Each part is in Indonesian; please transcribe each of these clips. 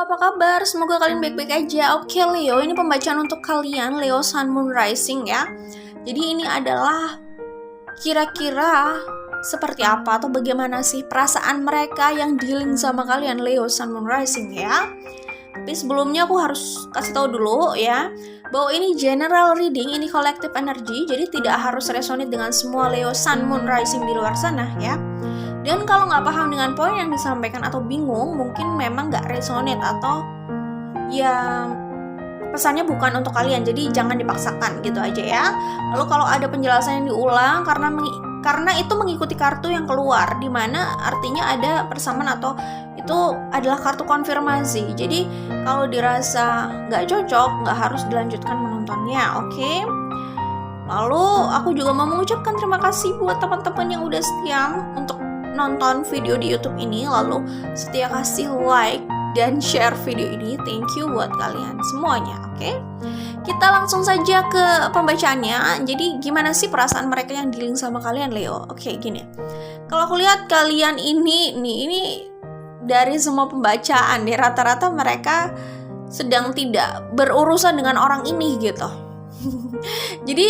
apa kabar? Semoga kalian baik-baik aja. Oke Leo, ini pembacaan untuk kalian Leo Sun Moon Rising ya. Jadi ini adalah kira-kira seperti apa atau bagaimana sih perasaan mereka yang dealing sama kalian Leo Sun Moon Rising ya. Tapi sebelumnya aku harus kasih tahu dulu ya, bahwa ini general reading, ini collective energy, jadi tidak harus resonate dengan semua Leo Sun Moon Rising di luar sana ya. Dan kalau nggak paham dengan poin yang disampaikan atau bingung, mungkin memang nggak resonate atau ya pesannya bukan untuk kalian, jadi jangan dipaksakan gitu aja ya. Lalu kalau ada penjelasan yang diulang karena itu mengikuti kartu yang keluar, dimana artinya ada persamaan atau itu adalah kartu konfirmasi. Jadi kalau dirasa nggak cocok, nggak harus dilanjutkan menontonnya, oke? Lalu aku juga mau mengucapkan terima kasih buat teman-teman yang udah setia untuk nonton video di YouTube ini, lalu setia kasih like dan share video ini. Thank you buat kalian semuanya, oke? Kita langsung saja ke pembacaannya. Jadi gimana sih perasaan mereka yang dealing sama kalian Leo? Oke, gini. Kalau aku lihat kalian ini dari semua pembacaan nih, rata-rata mereka sedang tidak berurusan dengan orang ini gitu. Jadi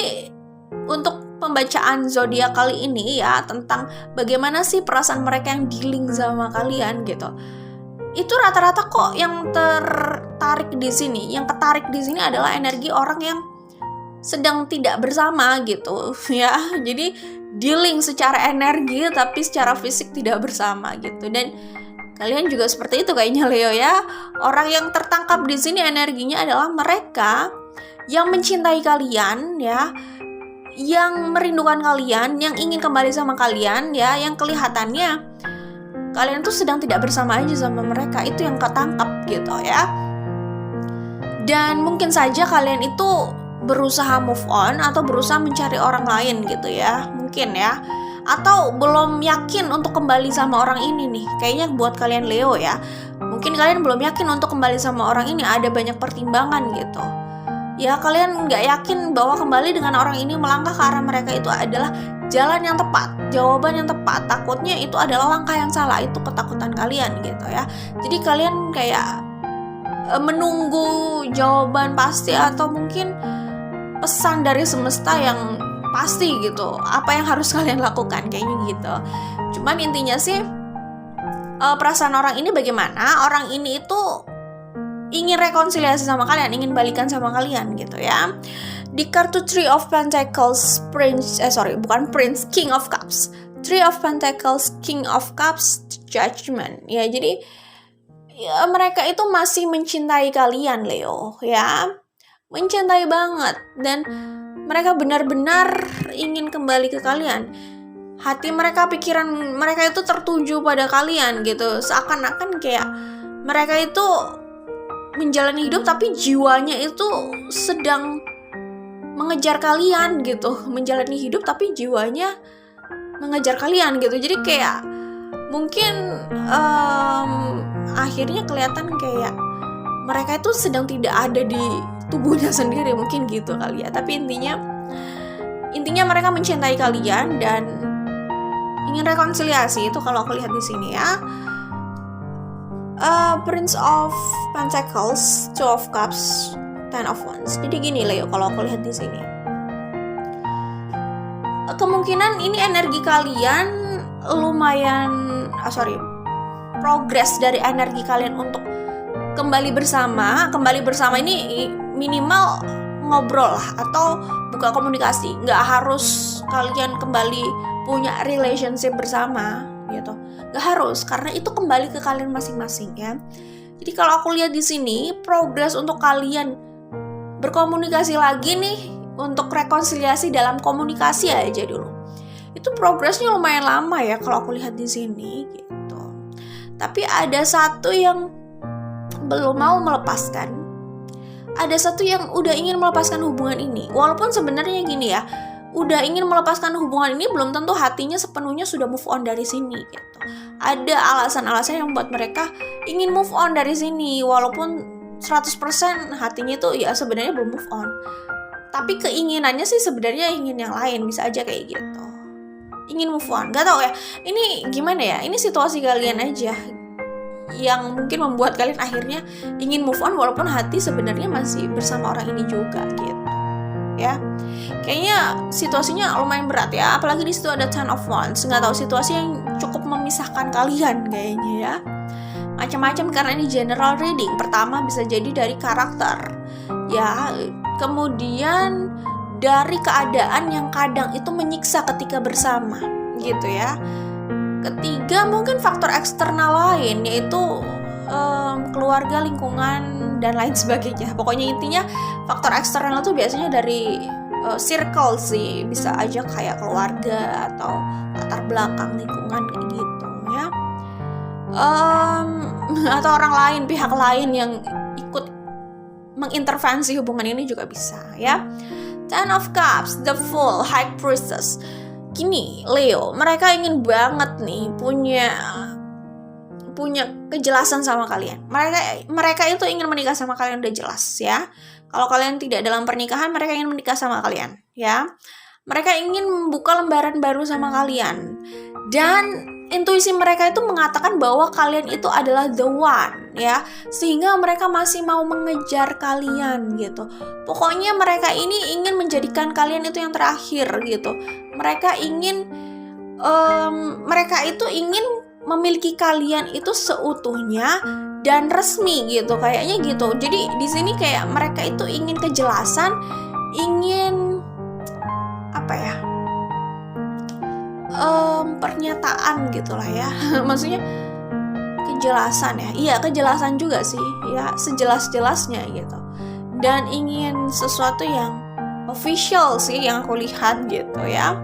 untuk pembacaan zodiak kali ini ya, tentang bagaimana sih perasaan mereka yang dealing sama kalian gitu. Itu rata-rata kok yang tertarik di sini, yang ketarik di sini adalah energi orang yang sedang tidak bersama gitu ya. Jadi dealing secara energi tapi secara fisik tidak bersama gitu. Dan kalian juga seperti itu kayaknya Leo ya. Orang yang tertangkap di sini energinya adalah mereka yang mencintai kalian ya, yang merindukan kalian, yang ingin kembali sama kalian ya, yang kelihatannya kalian tuh sedang tidak bersama aja sama mereka, itu yang ketangkap gitu ya. Dan mungkin saja kalian itu berusaha move on atau berusaha mencari orang lain gitu ya, mungkin ya. Atau belum yakin untuk kembali sama orang ini nih, kayaknya buat kalian Leo ya. Mungkin kalian belum yakin untuk kembali sama orang ini, ada banyak pertimbangan gitu. Ya kalian nggak yakin bahwa kembali dengan orang ini melangkah ke arah mereka itu adalah jalan yang tepat, jawaban yang tepat. Takutnya itu adalah langkah yang salah, itu ketakutan kalian gitu ya. Jadi kalian kayak menunggu jawaban pasti atau mungkin pesan dari semesta yang pasti gitu, apa yang harus kalian lakukan kayaknya gitu. Cuman intinya sih perasaan orang ini bagaimana, orang ini itu ingin rekonsiliasi sama kalian, ingin balikan sama kalian gitu ya. Di kartu Three of Pentacles, King of Cups, Three of Pentacles, King of Cups, Judgment ya. Jadi ya, mereka itu masih mencintai kalian Leo ya, mencintai banget, dan mereka benar-benar ingin kembali ke kalian. Hati mereka, pikiran mereka itu tertuju pada kalian gitu, seakan-akan kayak mereka itu menjalani hidup tapi jiwanya itu sedang mengejar kalian gitu, menjalani hidup tapi jiwanya mengejar kalian gitu. Jadi kayak mungkin akhirnya kelihatan kayak mereka itu sedang tidak ada di tubuhnya sendiri, mungkin gitu kali ya. Tapi intinya mereka mencintai kalian dan ingin rekonsiliasi, itu kalau aku lihat di sini ya. Prince of Pentacles, Two of Cups, Ten of Wands. Jadi gini Leo, kalau aku lihat di sini, kemungkinan ini energi kalian lumayan, progres dari energi kalian untuk kembali bersama. Kembali bersama ini minimal ngobrol lah atau buka komunikasi. Nggak harus kalian kembali punya relationship bersama gitu. Gak harus, karena itu kembali ke kalian masing-masing ya. Jadi kalau aku lihat di sini, progres untuk kalian berkomunikasi lagi nih, untuk rekonsiliasi dalam komunikasi aja dulu. Itu progresnya lumayan lama ya kalau aku lihat di sini gitu. Tapi ada satu yang belum mau melepaskan. Ada satu yang udah ingin melepaskan hubungan ini. Walaupun sebenarnya gini ya, udah ingin melepaskan hubungan ini belum tentu hatinya sepenuhnya sudah move on dari sini gitu. Ada alasan-alasan yang membuat mereka ingin move on dari sini, walaupun 100% hatinya itu ya sebenarnya belum move on. Tapi keinginannya sih sebenarnya ingin yang lain, bisa aja kayak gitu. Ingin move on, gak tau ya. Ini gimana ya? Ini situasi kalian aja. yang mungkin membuat kalian akhirnya ingin move on walaupun hati sebenarnya masih bersama orang ini juga gitu ya. Kayaknya situasinya lumayan berat ya, apalagi di situ ada Ten of Wands. Nggak tahu situasi yang cukup memisahkan kalian kayaknya ya. Macam-macam karena ini general reading. Pertama bisa jadi dari karakter ya, kemudian dari keadaan yang kadang itu menyiksa ketika bersama gitu ya. Ketiga mungkin faktor eksternal lain, yaitu keluarga, lingkungan, dan lain sebagainya. Pokoknya intinya faktor eksternal itu biasanya dari circle sih, bisa aja kayak keluarga atau latar belakang lingkungan kayak gitu ya. Atau orang lain, pihak lain yang ikut mengintervensi hubungan ini juga bisa ya. Ten of Cups, the Fool, High Priestess. Gini Leo, mereka ingin banget nih punya kejelasan sama kalian. Mereka itu ingin menikah sama kalian, udah jelas ya. Kalau kalian tidak dalam pernikahan, mereka ingin menikah sama kalian ya. Mereka ingin membuka lembaran baru sama kalian. Dan intuisi mereka itu mengatakan bahwa kalian itu adalah the one ya, sehingga mereka masih mau mengejar kalian gitu. Pokoknya mereka ini ingin menjadikan kalian itu yang terakhir gitu. Mereka itu ingin memiliki kalian itu seutuhnya dan resmi gitu, kayaknya gitu. Jadi di sini kayak mereka itu ingin kejelasan, ingin apa ya? Pernyataan gitulah ya. Maksudnya kejelasan ya. Iya, kejelasan juga sih ya, sejelas-jelasnya gitu. Dan ingin sesuatu yang official sih yang aku lihat gitu ya.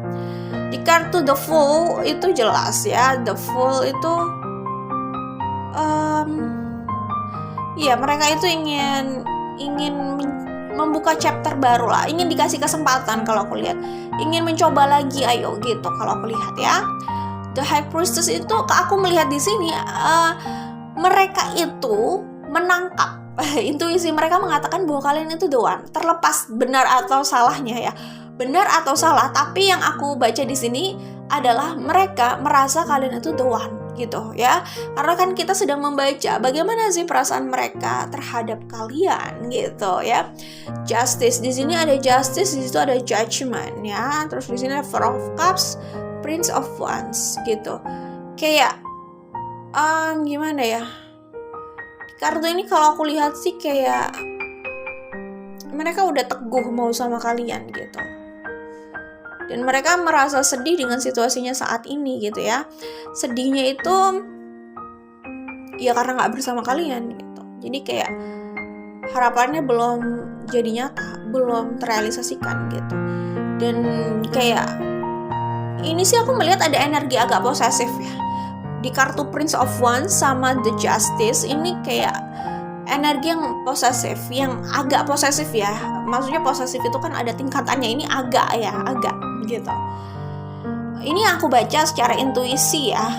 Di kartu The Fool itu jelas ya. The Fool itu ya mereka itu ingin membuka chapter baru lah, ingin dikasih kesempatan kalau aku lihat, ingin mencoba lagi, ayo gitu kalau aku lihat ya. The High Priestess itu aku melihat di sini mereka itu menangkap intuisi mereka mengatakan bahwa kalian itu the one, terlepas benar atau salahnya ya, benar atau salah, tapi yang aku baca di sini adalah mereka merasa kalian itu the one gitu ya, karena kan kita sedang membaca bagaimana sih perasaan mereka terhadap kalian gitu ya. Justice, di sini ada justice, di situ ada judgment ya, terus di sini ada Four of Cups, Prince of Wands gitu. Kayak gimana ya, kartu ini kalau aku lihat sih kayak mereka udah teguh mau sama kalian gitu. Dan mereka merasa sedih dengan situasinya saat ini gitu ya. Sedihnya itu ya karena gak bersama kalian gitu. Jadi kayak harapannya belum jadi nyata, belum terrealisasikan gitu. Dan kayak ini sih aku melihat ada energi agak posesif ya. Di kartu Prince of Wands sama The Justice ini kayak energi yang posesif, yang agak posesif ya. Maksudnya posesif itu kan ada tingkatannya, ini agak gitu. Ini aku baca secara intuisi ya,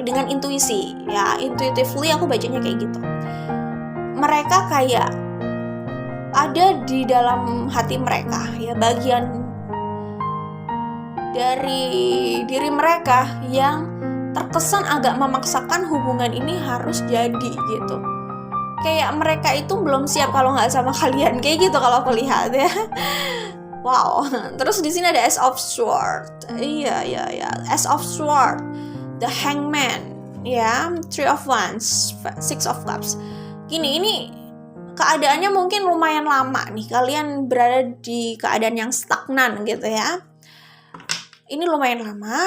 dengan intuisi ya, intuitively aku bacanya kayak gitu. Mereka kayak ada di dalam hati mereka ya, bagian dari diri mereka yang terkesan agak memaksakan hubungan ini harus jadi gitu. Kayak mereka itu belum siap kalau nggak sama kalian, kayak gitu kalau aku lihat ya. Wow. Terus di sini ada Ace of Swords. Iya. Ace of Swords, The Hangman, ya, Three of Wands, Six of Cups. Ini keadaannya mungkin lumayan lama nih. Kalian berada di keadaan yang stagnan gitu ya. Ini lumayan lama.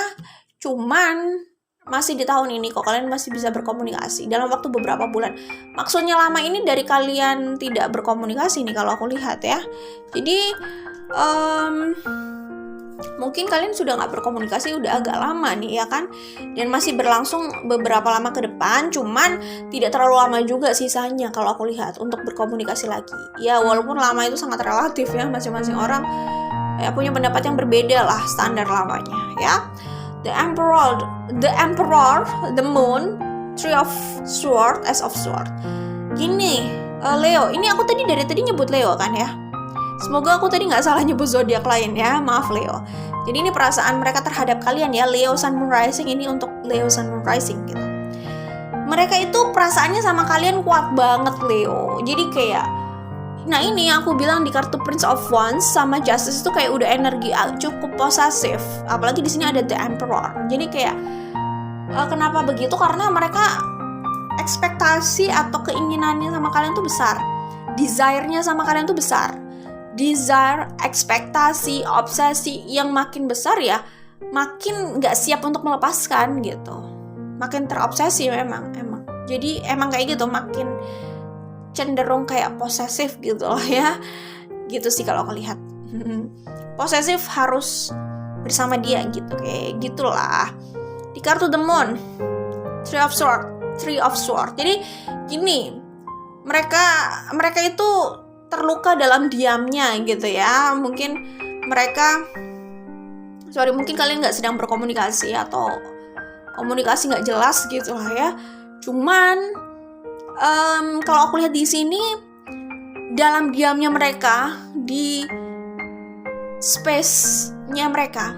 Cuman masih di tahun ini kok kalian masih bisa berkomunikasi dalam waktu beberapa bulan. Maksudnya lama ini dari kalian tidak berkomunikasi nih kalau aku lihat ya. Jadi mungkin kalian sudah nggak berkomunikasi udah agak lama nih ya kan, dan masih berlangsung beberapa lama ke depan. Cuman tidak terlalu lama juga sisanya kalau aku lihat untuk berkomunikasi lagi ya, walaupun lama itu sangat relatif ya, masing-masing orang ya punya pendapat yang berbeda lah standar lamanya ya. The Emperor, The Moon, Three of Swords, Ace of Swords. Gini, Leo, ini aku dari tadi nyebut Leo kan ya. Semoga aku tadi nggak salah nyebut zodiak lain ya, maaf Leo. Jadi ini perasaan mereka terhadap kalian ya, Leo Sun Moon Rising, ini untuk Leo Sun Moon Rising gitu. mereka itu perasaannya sama kalian kuat banget Leo. Jadi kayak, nah ini yang aku bilang di kartu Prince of Wands sama Justice itu kayak udah energi cukup posesif. Apalagi di sini ada The Emperor. Jadi kayak kenapa begitu? Karena mereka ekspektasi atau keinginannya sama kalian tuh besar. Desire-nya sama kalian tuh besar. Desire, ekspektasi, obsesi yang makin besar ya, makin gak siap untuk melepaskan gitu. Makin terobsesi emang. Jadi emang kayak gitu, makin cenderung kayak posesif gitu lah ya. Gitu sih kalau aku lihat. Posesif harus bersama dia gitu, kayak gitulah. Di kartu The Moon, Three of Swords. Jadi gini, mereka itu terluka dalam diamnya gitu ya. Mungkin kalian nggak sedang berkomunikasi atau komunikasi nggak jelas gitu lah ya. Cuman kalau aku lihat di sini, dalam diamnya mereka, di space-nya mereka,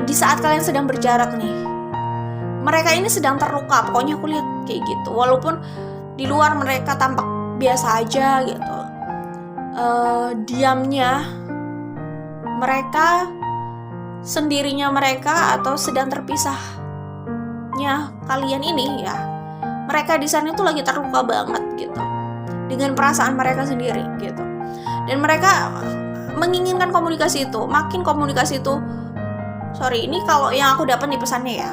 di saat kalian sedang berjarak nih, mereka ini sedang terluka. Pokoknya aku lihat kayak gitu. Walaupun di luar mereka tampak biasa aja gitu, diamnya mereka, sendirinya mereka, atau sedang terpisahnya kalian ini ya, mereka di sana itu lagi terluka banget gitu dengan perasaan mereka sendiri gitu. Dan mereka menginginkan komunikasi itu. Makin komunikasi itu, ini kalau yang aku dapat di pesannya ya,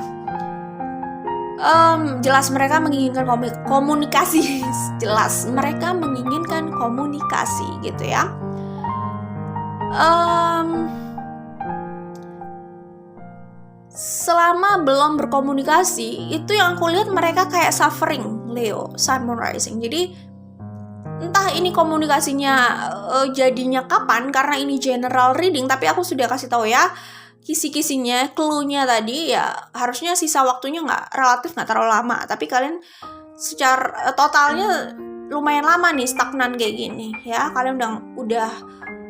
jelas mereka menginginkan komunikasi. Jelas mereka menginginkan komunikasi gitu ya. Selama belum berkomunikasi, itu yang aku lihat mereka kayak suffering, Leo, Sun, Moon, Rising. Jadi entah ini komunikasinya jadinya kapan, karena ini general reading, tapi aku sudah kasih tahu ya kisi-kisinya, clue-nya tadi ya, harusnya sisa waktunya relatif nggak terlalu lama, tapi kalian secara totalnya lumayan lama nih stagnan kayak gini ya. Kalian udah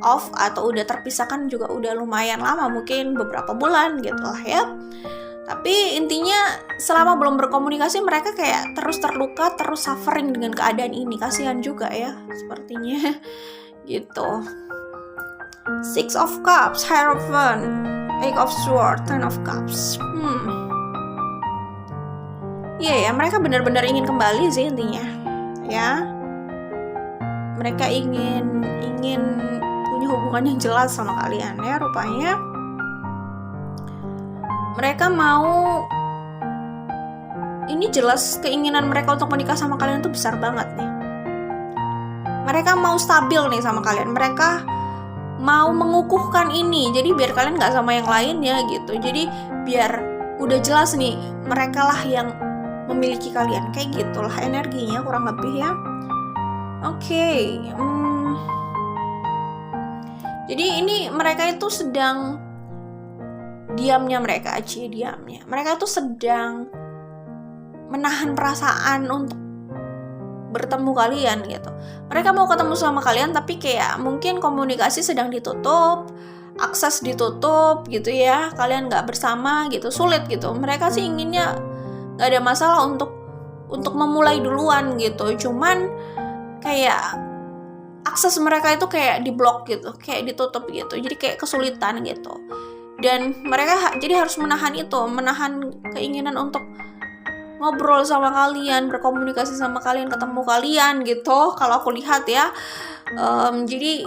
off atau udah terpisahkan juga udah lumayan lama, mungkin beberapa bulan gitu lah ya. Tapi intinya selama belum berkomunikasi mereka kayak terus terluka, terus suffering dengan keadaan ini. Kasihan juga ya sepertinya gitu. Six of Cups, Hierophant, Eight of Swords, Ten of Cups. Iya ya, mereka benar-benar ingin kembali sih intinya ya. Mereka ingin punya hubungan yang jelas sama kalian ya. Rupanya mereka mau, ini jelas keinginan mereka untuk menikah sama kalian tuh besar banget nih. Mereka mau stabil nih sama kalian. Mereka mau mengukuhkan ini, jadi biar kalian gak sama yang lain ya gitu. Jadi biar udah jelas nih, mereka lah yang memiliki kalian. Kayak gitulah energinya kurang lebih ya. Oke. Jadi ini mereka itu sedang diamnya. Mereka itu sedang menahan perasaan untuk bertemu kalian gitu. Mereka mau ketemu sama kalian, tapi kayak mungkin komunikasi sedang ditutup, akses ditutup gitu ya. Kalian nggak bersama gitu, sulit gitu. Mereka sih inginnya nggak ada masalah untuk memulai duluan gitu. Cuman kayak akses mereka itu kayak diblok gitu, kayak ditutup gitu. Jadi kayak kesulitan gitu. Dan mereka jadi harus menahan keinginan untuk ngobrol sama kalian, berkomunikasi sama kalian, ketemu kalian gitu. Kalau aku lihat ya, jadi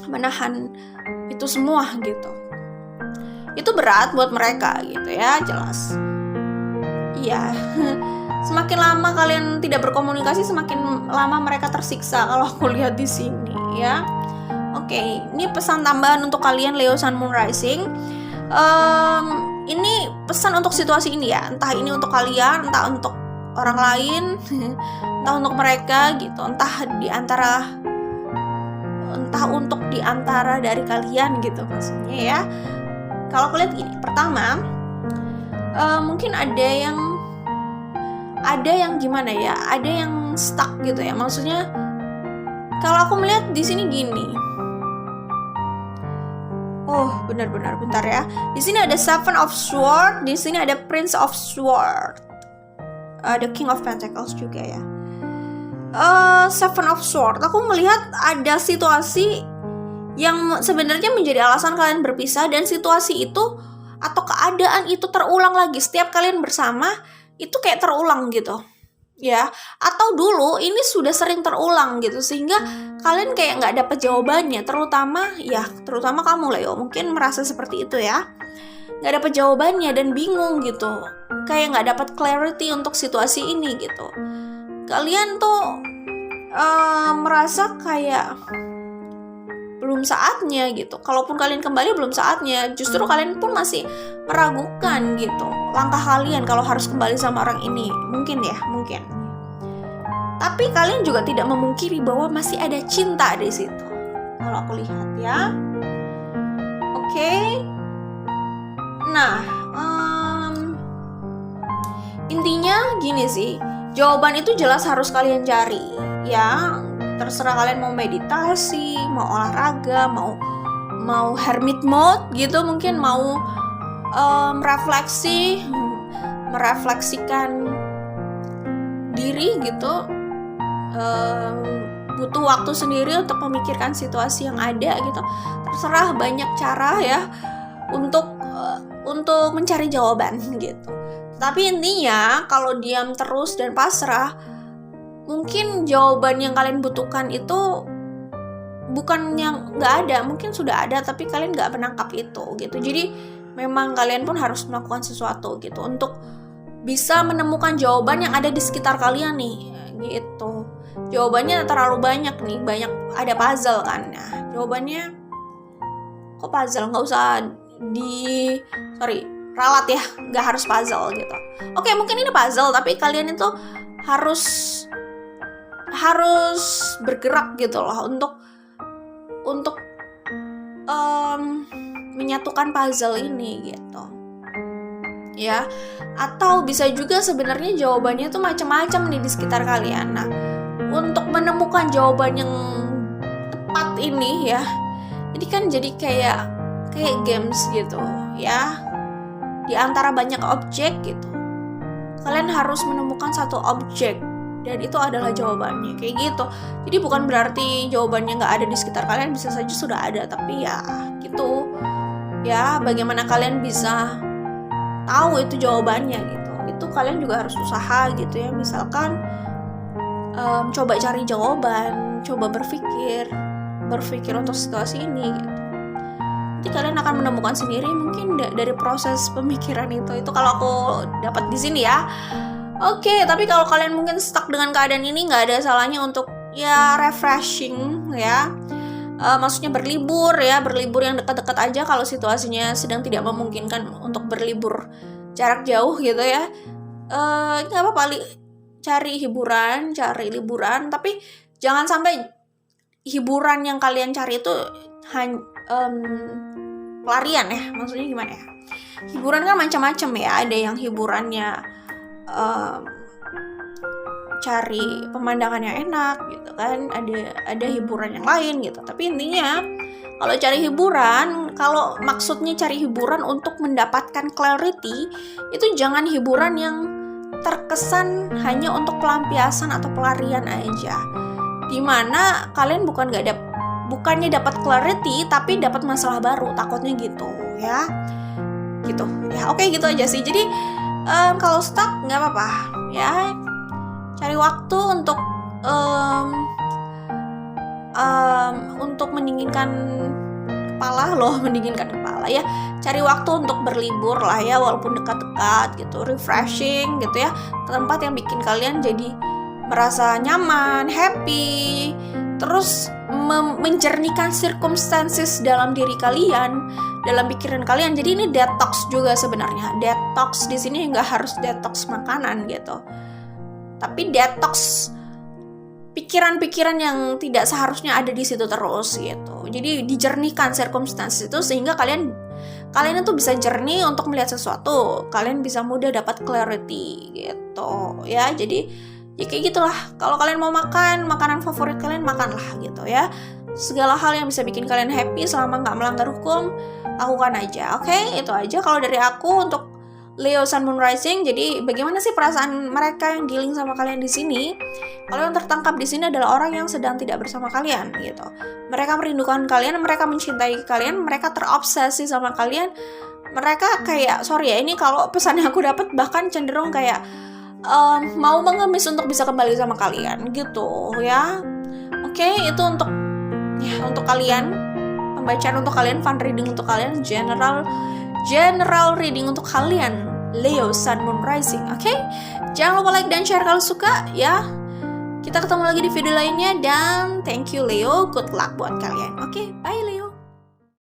menahan itu semua gitu. Itu berat buat mereka gitu ya, jelas. Iya. Semakin lama kalian tidak berkomunikasi, semakin lama mereka tersiksa kalau aku lihat di sini ya. Oke, ini pesan tambahan untuk kalian Leo Sun Moon Rising. Ini pesan untuk situasi ini ya. Entah ini untuk kalian, entah untuk orang lain, entah untuk mereka gitu, entah untuk diantara dari kalian gitu maksudnya ya. Kalau aku lihat gini, pertama mungkin ada yang gimana ya, ada yang stuck gitu ya. Maksudnya kalau aku melihat di sini gini, Oh, benar-benar, bentar ya. Di sini ada Seven of Swords, di sini ada Prince of Swords. Ada King of Pentacles juga ya. Seven of Swords, aku melihat ada situasi yang sebenarnya menjadi alasan kalian berpisah, dan situasi itu atau keadaan itu terulang lagi setiap kalian bersama, itu kayak terulang gitu ya, atau dulu ini sudah sering terulang gitu sehingga kalian kayak nggak dapet jawabannya, terutama kamu Leo mungkin merasa seperti itu ya, nggak dapet jawabannya dan bingung gitu, kayak nggak dapet clarity untuk situasi ini gitu. Kalian tuh merasa kayak belum saatnya gitu. Kalaupun kalian kembali belum saatnya. Justru kalian pun masih meragukan gitu langkah kalian kalau harus kembali sama orang ini. Mungkin. Tapi kalian juga tidak memungkiri bahwa masih ada cinta di situ. Kalau aku lihat ya. Oke. Nah, intinya gini sih. Jawaban itu jelas harus kalian cari ya. Terserah kalian mau meditasi, mau olahraga, mau hermit mode gitu, mungkin mau merefleksikan diri gitu, butuh waktu sendiri untuk memikirkan situasi yang ada gitu. Terserah, banyak cara ya untuk mencari jawaban gitu. Tapi intinya kalau diam terus dan pasrah, mungkin jawaban yang kalian butuhkan itu bukan yang nggak ada, mungkin sudah ada tapi kalian nggak menangkap itu gitu. Jadi memang kalian pun harus melakukan sesuatu gitu untuk bisa menemukan jawaban yang ada di sekitar kalian nih gitu. Jawabannya terlalu banyak nih, ada puzzle kan. Nah, jawabannya kok puzzle, nggak usah ralat ya, nggak harus puzzle gitu. Oke, mungkin ini puzzle tapi kalian itu harus bergerak gitu loh untuk menyatukan puzzle ini gitu ya. Atau bisa juga sebenarnya jawabannya tuh macam-macam nih di sekitar kalian. Nah, untuk menemukan jawaban yang tepat ini ya, ini kan jadi kayak games gitu ya, di antara banyak objek gitu kalian harus menemukan satu objek dan itu adalah jawabannya, kayak gitu. Jadi bukan berarti jawabannya nggak ada di sekitar kalian, bisa saja sudah ada, tapi ya gitu ya, bagaimana kalian bisa tahu itu jawabannya gitu, itu kalian juga harus usaha gitu ya. Misalkan coba cari jawaban, coba berpikir untuk situasi ini gitu. Nanti kalian akan menemukan sendiri mungkin dari proses pemikiran itu kalau aku dapat di sini ya. Oke, tapi kalau kalian mungkin stuck dengan keadaan ini, nggak ada salahnya untuk ya refreshing ya. Maksudnya berlibur yang dekat-dekat aja kalau situasinya sedang tidak memungkinkan untuk berlibur jarak jauh gitu ya. Nggak apa-apa, cari liburan, tapi jangan sampai hiburan yang kalian cari itu pelarian ya. Maksudnya gimana ya? Hiburan kan macam-macam ya, ada yang hiburannya cari pemandangan yang enak gitu kan, ada hiburan yang lain gitu. Tapi intinya kalau cari hiburan, kalau maksudnya cari hiburan untuk mendapatkan clarity, itu jangan hiburan yang terkesan hanya untuk pelampiasan atau pelarian aja, dimana kalian bukannya dapat clarity tapi dapat masalah baru, takutnya gitu ya. Oke, gitu aja sih. Jadi kalau stuck nggak apa-apa ya, cari waktu untuk mendinginkan kepala ya. Cari waktu untuk berlibur lah ya, walaupun dekat-dekat gitu, refreshing gitu ya, ke tempat yang bikin kalian jadi merasa nyaman, happy, terus menjernihkan circumstances dalam diri kalian, dalam pikiran kalian. Jadi ini detox juga sebenarnya. Detox di sini nggak harus detox makanan gitu, tapi detox pikiran-pikiran yang tidak seharusnya ada di situ terus gitu. Jadi dijernihkan circumstances itu sehingga kalian itu bisa jernih untuk melihat sesuatu. Kalian bisa mudah dapat clarity gitu ya. Jadi ya kayak gitulah. Kalau kalian mau makan makanan favorit kalian, makanlah gitu ya. Segala hal yang bisa bikin kalian happy selama nggak melanggar hukum, lakukan aja. Oke, itu aja kalau dari aku untuk Leo Sun Moon Rising. Jadi bagaimana sih perasaan mereka yang dealing sama kalian di sini? Kalau yang tertangkap di sini adalah orang yang sedang tidak bersama kalian gitu. Mereka merindukan kalian, mereka mencintai kalian, mereka terobsesi sama kalian. Mereka kayak, sorry ya, ini kalau pesan yang aku dapat bahkan cenderung kayak mau mengemis untuk bisa kembali sama kalian gitu ya. Oke, itu untuk kalian, pembacaan untuk kalian, fun reading untuk kalian, general reading untuk kalian Leo Sun Moon Rising. Oke? Jangan lupa like dan share kalau suka ya. Kita ketemu lagi di video lainnya dan thank you Leo, good luck buat kalian. Oke, bye Leo.